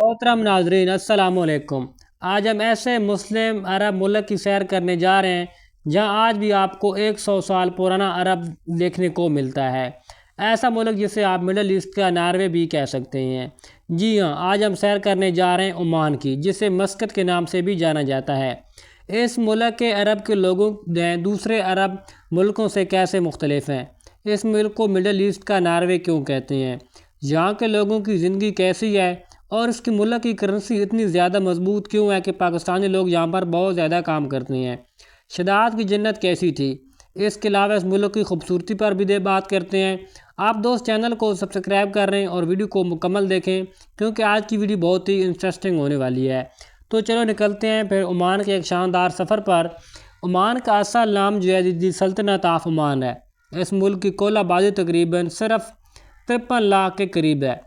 मोहतरम नाजरीन अस्सलाम वालेकुम। आज हम ऐसे मुस्लिम अरब मुल्क की सैर करने जा रहे हैं जहां आज भी आपको 100 साल पुराना अरब देखने को मिलता है। ऐसा मुल्क जिसे आप मिडल ईस्ट का नॉर्वे भी कह सकते हैं। जी हाँ, आज हम सैर करने जा रहे हैं ओमान की, जिसे मस्कत के नाम से भी जाना जाता है। इस मुल्क के अरब के लोगों दूसरे अरब मुल्कों से कैसे मुख्तलिफ हैं? इस मुल्क को मिडल ईस्ट का नॉर्वे क्यों कहते हैं? यहाँ के लोगों की ज़िंदगी कैसी है और इसकी मुल्क की करेंसी इतनी ज़्यादा मजबूत क्यों है कि पाकिस्तानी लोग यहाँ पर बहुत ज़्यादा काम करते हैं? शदात की जन्नत कैसी थी? इसके अलावा इस मुल्क की खूबसूरती पर भी बात करते हैं। आप दोस्त चैनल को सब्सक्राइब कर रहे हैं और वीडियो को मुकम्मल देखें, क्योंकि आज की वीडियो बहुत ही इंटरेस्टिंग होने वाली है। तो चलो निकलते हैं फिर ओमान के एक शानदार सफ़र पर। ओमान का असल नाम जो है दी सल्तनत ऑफ ओमान है। इस मुल्क की कुल आबादी तकरीबन सिर्फ 53 लाख के करीब है।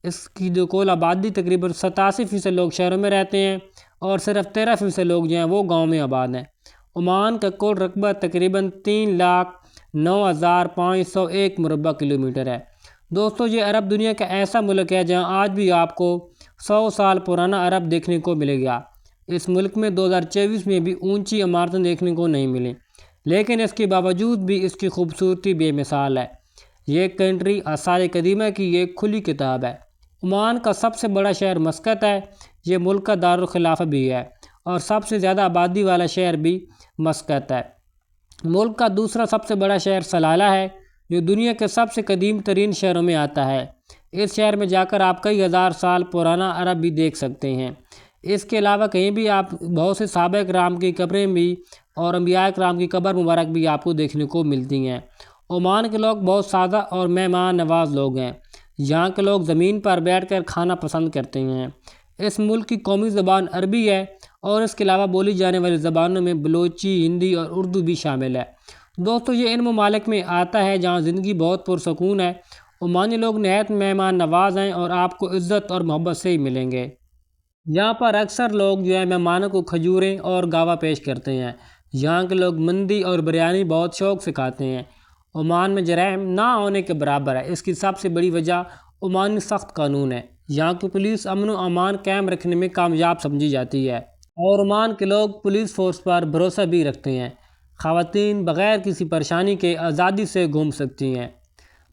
इसकी जो कुल आबादी तकरीबन 87% लोग शहरों में रहते हैं और सिर्फ 13% लोग जो हैं वो गाँव में आबाद हैं। ओमान का कुल रकबा तकरीबन 3,09,501 मुरबा किलोमीटर है। दोस्तों, ये अरब दुनिया का ऐसा मुल्क है जहाँ आज भी आपको 100 साल पुराना अरब देखने को मिलेगा। इस मुल्क में 2024 में भी ऊंची इमारतें देखने को नहीं मिली, लेकिन इसके बावजूद भी इसकी खूबसूरती बेमिसाल है। ये कंट्री आसार कदीमा की एक खुली किताब है। ओमान का सबसे बड़ा शहर मस्कत है। ये मुल्क का दारुल खिलाफा भी है और सबसे ज़्यादा आबादी वाला शहर भी मस्कत है। मुल्क का दूसरा सबसे बड़ा शहर सलाला है, जो दुनिया के सबसे कदीम तरीन शहरों में आता है। इस शहर में जाकर आप कई हज़ार साल पुराना अरब भी देख सकते हैं। इसके अलावा कहीं भी आप बहुत से सहाबा किराम की कब्रें भी और अंबिया किराम की कब्र मुबारक भी आपको देखने को मिलती हैं। ओमान के लोग बहुत सादा और मेहमान नवाज लोग हैं। यहाँ के लोग ज़मीन पर बैठकर खाना पसंद करते हैं। इस मुल्क की कौमी ज़बान अरबी है और इसके अलावा बोली जाने वाली ज़बानों में बलोची, हिंदी और उर्दू भी शामिल है। दोस्तों, ये इन ममालिक में आता है जहाँ ज़िंदगी बहुत पुरसकून है। ओमानी लोग नहायत मेहमान नवाज हैं और आपको इज़्ज़त और मोहब्बत से ही मिलेंगे। यहाँ पर अक्सर लोग जो है मेहमानों को खजूरें और गावा पेश करते हैं। यहाँ के लोग मंदी और बिरयानी बहुत शौक़ से खाते हैं। ओमान में जराइम ना होने के बराबर है। इसकी सबसे बड़ी वजह ओमानी सख्त कानून है। यहाँ की पुलिस अमन व अमान कायम रखने में कामयाब समझी जाती है और ओमान के लोग पुलिस फोर्स पर भरोसा भी रखते हैं। ख़वातीन बग़ैर किसी परेशानी के आज़ादी से घूम सकती हैं।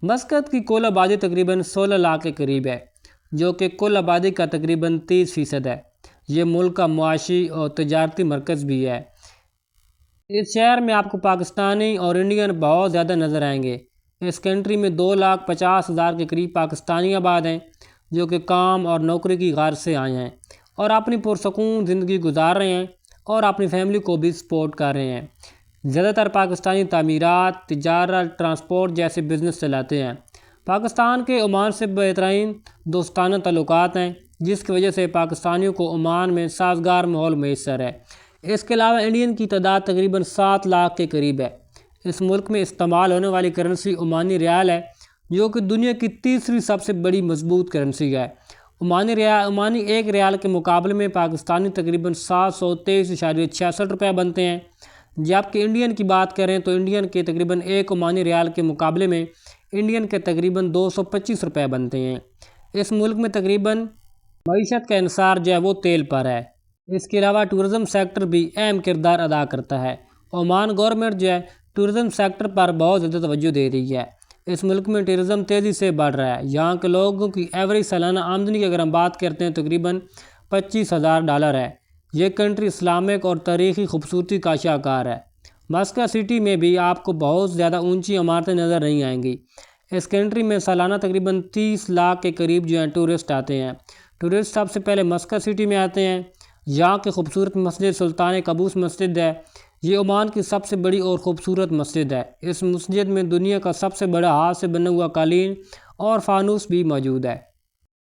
मस्कत की कुल आबादी तकरीबन 16 लाख के करीब है, जो कि कुल आबादी का तकरीबन 30% है। ये मुल्क का मुआशी और तजारती मरकज़ भी है। इस शहर में आपको पाकिस्तानी और इंडियन बहुत ज़्यादा नज़र आएंगे। इस कंट्री में 2,50,000 के करीब पाकिस्तानी आबाद हैं, जो कि काम और नौकरी की गारज से आए हैं और अपनी पुरसकून ज़िंदगी गुजार रहे हैं और अपनी फैमिली को भी सपोर्ट कर रहे हैं। ज़्यादातर पाकिस्तानी तामीरात, तिजारत, ट्रांसपोर्ट जैसे बिज़नेस चलाते हैं। पाकिस्तान के ओमान से बेहतरीन दोस्ताना ताल्लुकात हैं, जिसकी वजह से पाकिस्तानियों को ओमान में साजगार माहौल मैसर है। इसके अलावा इंडियन की तादाद तकरीबन 7 लाख के करीब है। इस मुल्क में इस्तेमाल होने वाली करेंसी ओमानी रियाल है, जो कि दुनिया की तीसरी सबसे बड़ी मजबूत करेंसी है। ओमानी एक रियाल के मुकाबले में पाकिस्तानी तकरीबन 723.66 रुपये बनते हैं। जबकि इंडियन की बात करें तो इंडियन के तकरीबन एक ओमानी रियाल के मुकाबले में इंडियन के तकरीबन 225 रुपये बनते हैं। इस मुल्क में तकरीबन मईशत का इन्सार जो है वो तेल पर है। इसके अलावा टूरिज़म सेक्टर भी अहम किरदार अदा करता है। ओमान गवर्नमेंट जो है टूरिज़म सेक्टर पर बहुत ज़्यादा तवज्जो दे रही है। इस मुल्क में टूरिज़म तेज़ी से बढ़ रहा है। यहाँ के लोगों की एवरेज सालाना आमदनी की अगर हम बात करते हैं तकरीबन $25,000 है। ये कंट्री इस्लामिक और तारीख़ी खूबसूरती का शाहकार है। मस्कत सिटी में भी आपको बहुत ज़्यादा ऊंची इमारतें नज़र नहीं आएंगी। इस कंट्री में सालाना तकरीबन 30 लाख के करीब जो हैं टूरिस्ट आते हैं। टूरिस्ट सबसे पहले मस्कत सिटी में आते हैं। यहाँ की खूबसूरत मस्जिद सुल्तान कबूस मस्जिद है। ये ओमान की सबसे बड़ी और ख़ूबसूरत मस्जिद है। इस मस्जिद में दुनिया का सबसे बड़ा हाथ से बना हुआ कालीन और फानूस भी मौजूद है।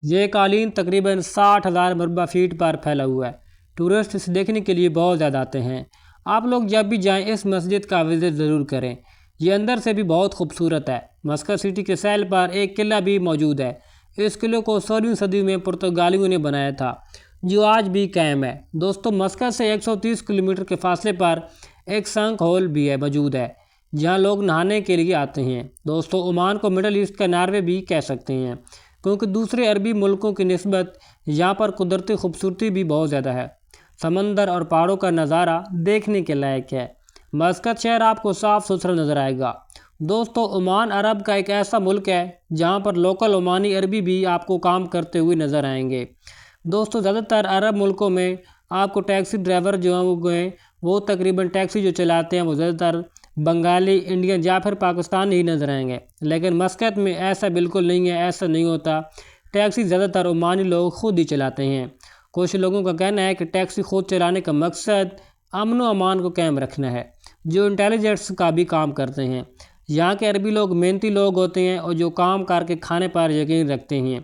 ये कालीन तकरीबन 60,000 मुरबा फीट पर फैला हुआ है। टूरिस्ट इसे देखने के लिए बहुत ज़्यादा आते हैं। आप लोग जब भी जाएं इस मस्जिद का विज़िट ज़रूर करें। ये अंदर से भी बहुत खूबसूरत है। मस्कत सिटी के सैल पर एक किला भी मौजूद है। इस किले को 16वीं सदी में पुर्तगालियों ने बनाया था, जो आज भी कायम है। दोस्तों, मस्कत से 130 किलोमीटर के फासले पर एक संक होल भी है मौजूद है, जहां लोग नहाने के लिए आते हैं। दोस्तों, ओमान को मिडल ईस्ट का नॉर्वे भी कह सकते हैं, क्योंकि दूसरे अरबी मुल्कों की निस्बत یہاں پر قدرتی خوبصورتی بھی بہت زیادہ ہے، سمندر اور پہاڑوں کا نظارہ دیکھنے کے لائق ہے۔ مسقط شہر آپ کو صاف ستھرا نظر آئے گا۔ دوستو، عمان عرب کا ایک ایسا ملک ہے جہاں پر لوکل عمانی عربی بھی آپ کو کام کرتے ہوئے نظر آئیں گے۔ دوستو، زیادہ تر عرب ملکوں میں آپ کو ٹیکسی ڈرائیور جو ہیں وہ تقریباً ٹیکسی جو چلاتے ہیں وہ زیادہ تر بنگالی، انڈین یا پھر پاکستانی ہی نظر آئیں گے، لیکن مسقط میں ایسا بالکل نہیں ہے، ایسا نہیں ہوتا۔ ٹیکسی زیادہ تر عمانی لوگ خود ہی چلاتے ہیں۔ کچھ لوگوں کا کہنا ہے کہ ٹیکسی خود چلانے کا مقصد امن و امان کو قائم رکھنا ہے، جو انٹیلیجنس کا بھی کام کرتے ہیں۔ یہاں کے عربی لوگ محنتی لوگ ہوتے ہیں اور جو کام کر کے کھانے پر یقین رکھتے ہیں۔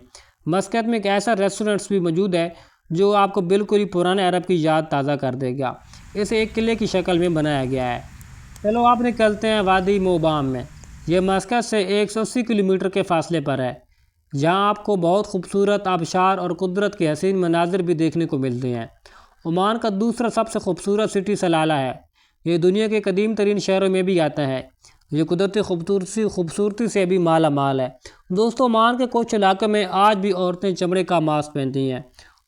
مسقط میں ایک ایسا ریسٹورنٹس بھی موجود ہے جو آپ کو بالکل ہی پرانے عرب کی یاد تازہ کر دے گا۔ اسے ایک قلعے کی شکل میں بنایا گیا ہے۔ چلو آپ نکلتے ہیں وادی موبام میں۔ یہ مسقط سے 180 کلومیٹر کے فاصلے پر ہے، جہاں آپ کو بہت خوبصورت آبشار اور قدرت کے حسین مناظر بھی دیکھنے کو ملتے ہیں۔ عمان کا دوسرا سب سے خوبصورت سٹی سلالہ ہے۔ یہ دنیا کے قدیم ترین شہروں میں بھی آتا ہے۔ یہ قدرتی خوبصورتی سے بھی مالا مال ہے۔ دوستو، عمان کے کچھ علاقوں میں آج بھی عورتیں چمڑے کا ماسک پہنتی ہیں۔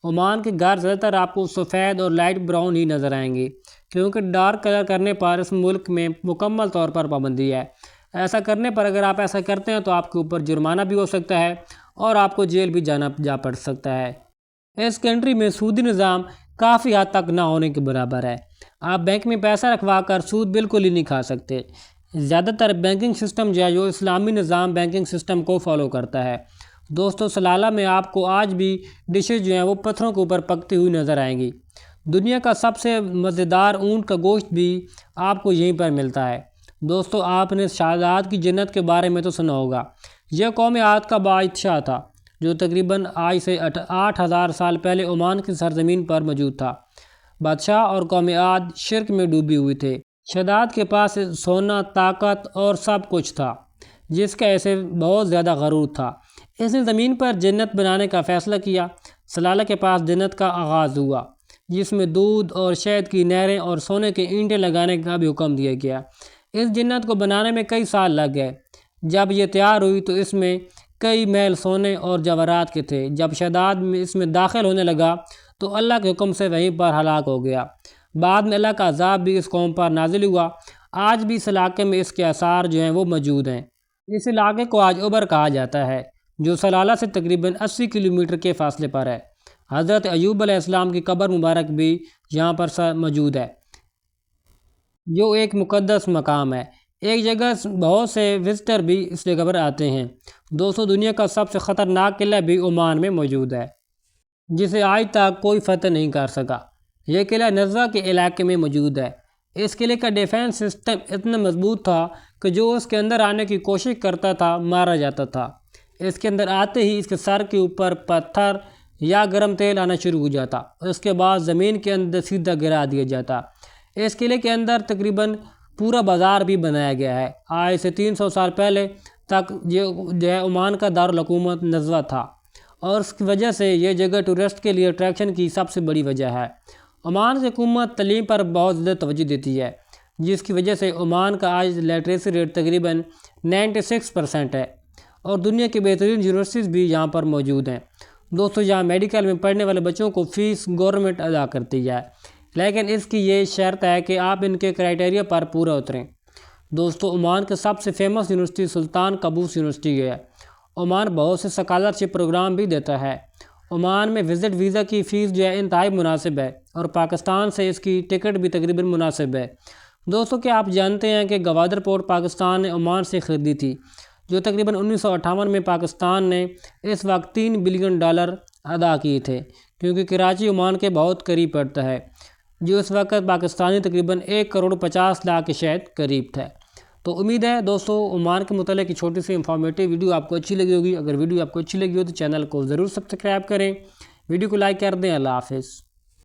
عمان کے گھر زیادہ تر آپ کو سفید اور لائٹ براؤن ہی نظر آئیں گے، کیونکہ ڈارک کلر کرنے پر اس ملک میں مکمل طور پر پابندی ہے۔ ایسا کرنے پر اگر آپ ایسا کرتے ہیں تو آپ کے اوپر جرمانہ بھی ہو سکتا ہے اور آپ کو جیل بھی جا پڑ سکتا ہے۔ اس کنٹری میں سودی نظام کافی حد تک نہ ہونے کے برابر ہے۔ آپ بینک میں پیسہ رکھوا کر سود بالکل ہی نہیں کھا سکتے۔ زیادہ تر بینکنگ سسٹم جو ہے جو اسلامی نظام بینکنگ سسٹم کو فالو کرتا ہے۔ دوستو، سلالہ میں آپ کو آج بھی ڈشز جو ہیں وہ پتھروں کے اوپر پکتی ہوئی نظر آئیں گی۔ دنیا کا سب سے مزیدار اونٹ کا گوشت بھی آپ کو یہیں پر ملتا ہے۔ دوستو، آپ نے شہزاد کی جنت کے بارے میں تو سنا ہوگا۔ یہ قوم عاد کا بادشاہ تھا جو تقریباً آج سے 8000 سال پہلے عمان کی سرزمین پر موجود تھا۔ بادشاہ اور قوم عاد شرک میں ڈوبی ہوئی تھے۔ شہزاد کے پاس سونا، طاقت اور سب کچھ تھا، جس کا اسے بہت زیادہ غرور تھا۔ اس نے زمین پر جنت بنانے کا فیصلہ کیا۔ سلالہ کے پاس جنت کا آغاز ہوا، جس میں دودھ اور شہد کی نہریں اور سونے کے اینٹیں لگانے کا بھی حکم دیا گیا۔ اس جنت کو بنانے میں کئی سال لگ گئے۔ جب یہ تیار ہوئی تو اس میں کئی محل سونے اور جواہرات کے تھے۔ جب شہزاد اس میں داخل ہونے لگا تو اللہ کے حکم سے وہیں پر ہلاک ہو گیا۔ بعد میں اللہ کا عذاب بھی اس قوم پر نازل ہوا۔ آج بھی اس علاقے میں اس کے آثار جو ہیں وہ موجود ہیں۔ اس علاقے کو آج عبر کہا جاتا ہے، جو سلالہ سے تقریباً 80 کلومیٹر کے فاصلے پر ہے۔ حضرت ایوب علیہ السلام کی قبر مبارک بھی یہاں پر موجود ہے، جو ایک مقدس مقام ہے۔ ایک جگہ بہت سے وزٹر بھی اس جگہ پر آتے ہیں۔ دوستو، دنیا کا سب سے خطرناک قلعہ بھی عمان میں موجود ہے، جسے آج تک کوئی فتح نہیں کر سکا۔ یہ قلعہ نزوہ کے علاقے میں موجود ہے۔ اس قلعے کا ڈیفینس سسٹم اتنا مضبوط تھا کہ جو اس کے اندر آنے کی کوشش کرتا تھا مارا جاتا تھا۔ اس کے اندر آتے ہی اس کے سر کے اوپر پتھر یا گرم تیل آنا شروع ہو جاتا، اس کے بعد زمین کے اندر سیدھا گرا دیا جاتا۔ اس قلعے کے اندر تقریباً پورا بازار بھی بنایا گیا ہے۔ آج سے 300 سال پہلے تک جو ہے عمان کا دارالحکومت نزوہ تھا، اور اس کی وجہ سے یہ جگہ ٹورسٹ کے لیے اٹریکشن کی سب سے بڑی وجہ ہے۔ عمان کی حکومت تعلیم پر بہت زیادہ توجہ دیتی ہے، جس کی وجہ سے عمان کا آج لٹریسی ریٹ تقریباً 96% ہے، اور دنیا کی بہترین یونیورسٹیز بھی یہاں پر موجود ہیں۔ دوستو، یہاں میڈیکل میں پڑھنے والے بچوں کو فیس گورنمنٹ ادا کرتی ہے، لیکن اس کی یہ شرط ہے کہ آپ ان کے کرائٹیریا پر پورا اتریں۔ دوستو، عمان کے سب سے فیمس یونیورسٹی سلطان قابوس یونیورسٹی ہے۔ عمان بہت سے اسکالرشپ پروگرام بھی دیتا ہے۔ عمان میں وزٹ ویزا کی فیس جو ہے انتہائی مناسب ہے، اور پاکستان سے اس کی ٹکٹ بھی تقریباً مناسب ہے۔ دوستو، کیا آپ جانتے ہیں کہ گوادر پورٹ پاکستان نے عمان سے خریدی تھی، جو تقریباً 1958 میں پاکستان نے اس وقت $3 بلین ادا کیے تھے، کیونکہ کراچی عمان کے بہت قریب پڑتا ہے، جو اس وقت پاکستانی تقریباً 1,50,00,000 کے شاید قریب تھا۔ تو امید ہے دوستو عمان کے متعلق کی چھوٹی سی انفارمیٹیو ویڈیو آپ کو اچھی لگی ہوگی۔ اگر ویڈیو آپ کو اچھی لگی ہو تو چینل کو ضرور سبسکرائب کریں، ویڈیو کو لائک کر دیں۔ اللہ حافظ۔